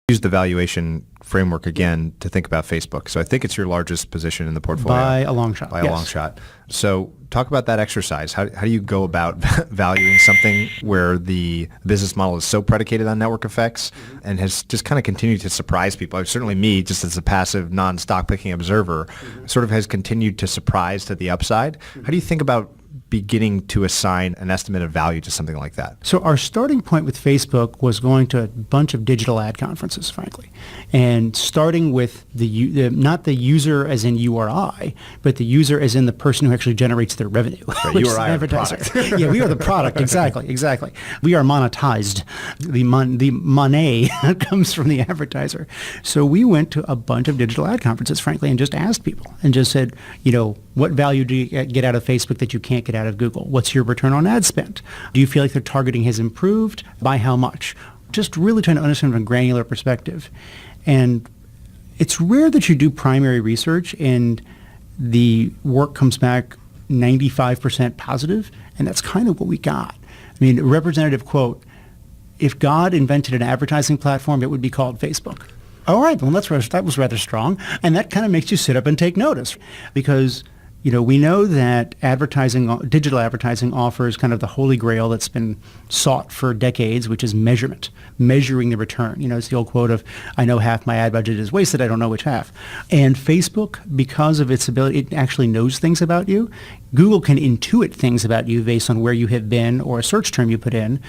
Use the valuation framework again to think about Facebook. So I think it's your largest position in the portfolio. By a long shot. By a long shot. So talk about that exercise. How do you go about valuing something where the business model is so predicated on network effects and has just kind of continued to surprise people? Certainly me, just as a passive, non-stock picking observer, sort of has continued to surprise to the upside. How do you think about beginning to assign an estimate of value to something like that? So our starting point with Facebook was going to a bunch of digital ad conferences, frankly, and starting with not the user as in you or I, but the user as in the person who actually generates their revenue. Right, you or I are the product. Yeah, we are the product. Exactly. We are monetized. The money comes from the advertiser. So we went to a bunch of digital ad conferences, frankly, and just asked people and just said, what value do you get out of Facebook that you can't get out of Google? What's your return on ad spend? Do you feel like their targeting has improved? By how much? Just really trying to understand from a granular perspective. And it's rare that you do primary research and the work comes back 95% positive, and that's kind of what we got. I mean, a representative quote, if God invented an advertising platform, it would be called Facebook. All right, well, that was rather strong. And that kind of makes you sit up and take notice because we know that digital advertising offers kind of the holy grail that's been sought for decades, which is measuring the return. It's the old quote of, I know half my ad budget is wasted, I don't know which half. And Facebook, because of its ability, it actually knows things about you. Google can intuit things about you based on where you have been or a search term you put in,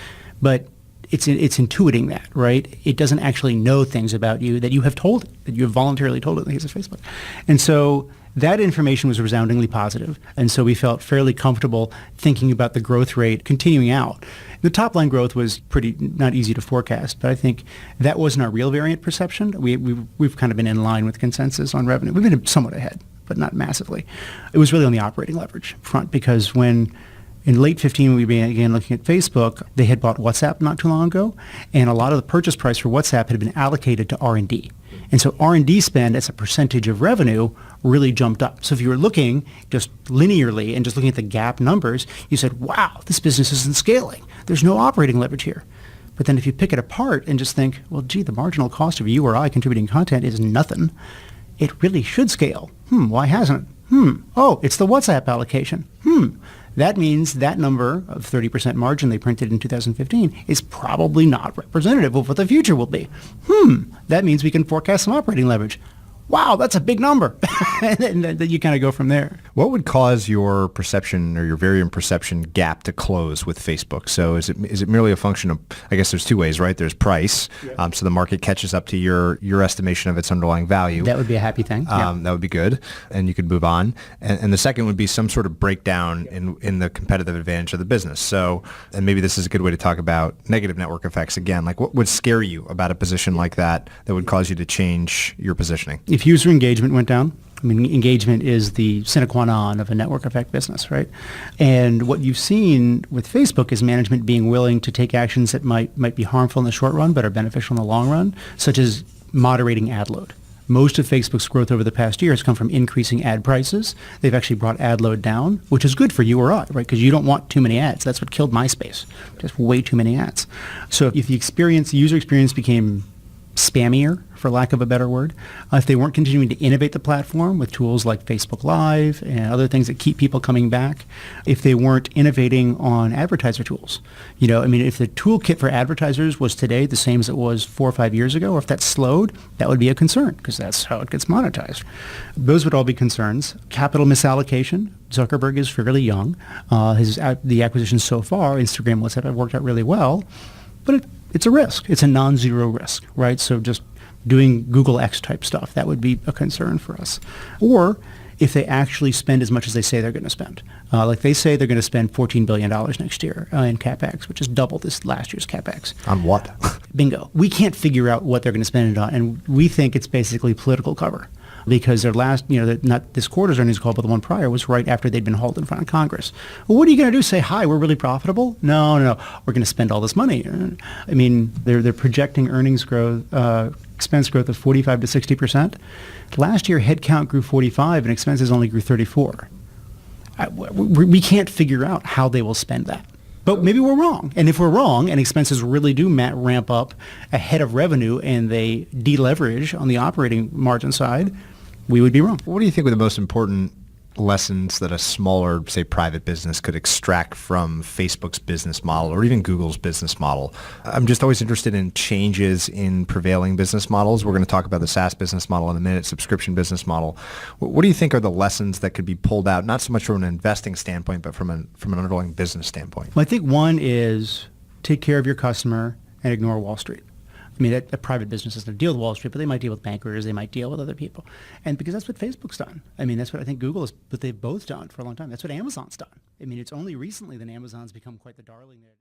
but it's intuiting that, right? It doesn't actually know things about you that you have told it, that you have voluntarily told it in the case of Facebook. And so that information was resoundingly positive, and so we felt fairly comfortable thinking about the growth rate continuing out. The top-line growth was pretty not easy to forecast, but I think that wasn't our real variant perception. We've kind of been in line with consensus on revenue. We've been somewhat ahead, but not massively. It was really on the operating leverage front because when in late 2015, we began looking at Facebook. They had bought WhatsApp not too long ago, and a lot of the purchase price for WhatsApp had been allocated to R&D. And so R&D spend as a percentage of revenue really jumped up. So if you were looking just linearly and just looking at the GAAP numbers, you said, wow, this business isn't scaling. There's no operating leverage here. But then if you pick it apart and just think, well, gee, the marginal cost of you or I contributing content is nothing, it really should scale. Why hasn't it? Oh, it's the WhatsApp allocation. That means that number of 30% margin they printed in 2015 is probably not representative of what the future will be. That means we can forecast some operating leverage. Wow, that's a big number. And then you kind of go from there. What would cause your perception or your variant perception gap to close with Facebook? So is it merely a function of, I guess there's two ways, right? There's price. Yeah. So the market catches up to your estimation of its underlying value. That would be a happy thing. That would be good. And you could move on. And the second would be some sort of breakdown in the competitive advantage of the business. So, and maybe this is a good way to talk about negative network effects again. Like what would scare you about a position like that would cause you to change your positioning? If user engagement went down, I mean, engagement is the sine qua non of a network effect business, right? And what you've seen with Facebook is management being willing to take actions that might be harmful in the short run but are beneficial in the long run, such as moderating ad load. Most of Facebook's growth over the past year has come from increasing ad prices. They've actually brought ad load down, which is good for you or I, right? Because you don't want too many ads. That's what killed MySpace, just way too many ads. So if the user experience became spammier, for lack of a better word, if they weren't continuing to innovate the platform with tools like Facebook Live and other things that keep people coming back, if they weren't innovating on advertiser tools, if the toolkit for advertisers was today the same as it was 4 or 5 years ago, or if that slowed, that would be a concern because that's how it gets monetized. Those would all be concerns. Capital misallocation. Zuckerberg is fairly young. The acquisitions so far, Instagram, WhatsApp, have worked out really well, but it's a risk. It's a non-zero risk, right? So just doing Google X type stuff, that would be a concern for us. Or if they actually spend as much as they say they're going to spend. Like they say they're going to spend $14 billion next year in CapEx, which is double this last year's CapEx. On what? Bingo. We can't figure out what they're going to spend it on, and we think it's basically political cover. Because their last, not this quarter's earnings call, but the one prior was right after they'd been hauled in front of Congress. Well, what are you going to do? Say, hi, we're really profitable? No, we're going to spend all this money. I mean, they're projecting earnings growth, expense growth of 45 to 60%. Last year, headcount grew 45 and expenses only grew 34. We can't figure out how they will spend that. But maybe we're wrong. And if we're wrong and expenses really do ramp up ahead of revenue and they deleverage on the operating margin side, we would be wrong. What do you think were the most important lessons that a smaller, say, private business could extract from Facebook's business model or even Google's business model? I'm just always interested in changes in prevailing business models. We're going to talk about the SaaS business model in a minute, subscription business model. What do you think are the lessons that could be pulled out, not so much from an investing standpoint, but from an underlying business standpoint? Well, I think one is take care of your customer and ignore Wall Street. I mean, a private business doesn't deal with Wall Street, but they might deal with bankers, they might deal with other people. And because that's what Facebook's done. I mean, that's what I think Google is, but they've both done for a long time. That's what Amazon's done. I mean, it's only recently that Amazon's become quite the darling there.